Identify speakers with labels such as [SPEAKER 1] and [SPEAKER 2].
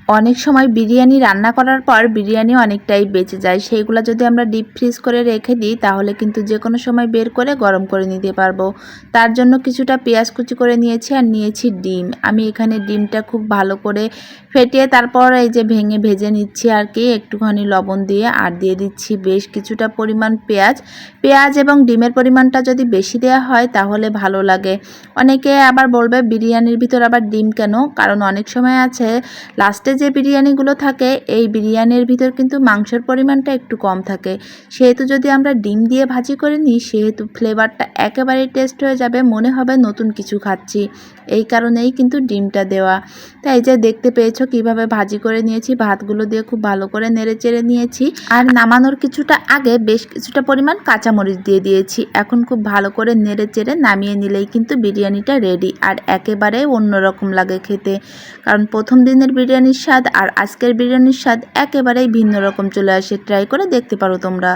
[SPEAKER 1] অনেক সময় বিরিয়ানি রান্না করার পর বিরিয়ানি অনেকটাই বেঁচে যায়, সেইগুলো যদি আমরা ডিপ ফ্রিজ করে রেখে দিই তাহলে কিন্তু যে কোনো সময় বের করে গরম করে নিতে পারবো। তার জন্য কিছুটা পেঁয়াজ কুচি করে নিয়েছি আর নিয়েছি ডিম। আমি এখানে ডিমটা খুব ভালো করে ফেটিয়ে তারপর এই যে ভেঙে ভেজে নিচ্ছি আর কি, একটুখানি লবণ দিয়ে, আর দিয়ে দিচ্ছি বেশ কিছুটা পরিমাণ পেঁয়াজ এবং ডিমের পরিমাণটা যদি বেশি দেওয়া হয় তাহলে ভালো লাগে। অনেকে আবার বলবে বিরিয়ানির ভিতর আবার ডিম কেন, কারণ অনেক সময় আছে লাস্টে যে বিরিয়ানিগুলো থাকে এই বিরিয়ানির ভিতর কিন্তু মাংসের পরিমাণটা একটু কম থাকে, সেহেতু যদি আমরা ডিম দিয়ে ভাজি করে নিই সেহেতু ফ্লেভারটা একেবারেই টেস্ট হয়ে যাবে, মনে হবে নতুন কিছু খাচ্ছি। এই কারণেই কিন্তু ডিমটা দেওয়া। তাই যে দেখতে পেয়েছো কিভাবে ভাজি করে নিয়েছি, ভাতগুলো দিয়ে খুব ভালো করে নেড়ে চেড়ে নিয়েছি, আর নামানোর কিছুটা আগে বেশ কিছুটা পরিমাণ কাঁচামরিচ দিয়ে দিয়েছি। এখন খুব ভালো করে নেড়ে চেড়ে নামিয়ে নিলেই কিন্তু বিরিয়ানিটা রেডি, আর একেবারে অন্যরকম লাগে খেতে। কারণ প্রথম দিনের বিরিয়ানির স্বাদ আর আজকের বিরিয়ানির স্বাদ একেবারেই ভিন্ন রকম চলে আসে। ট্রাই করে দেখতে পারো তোমরা।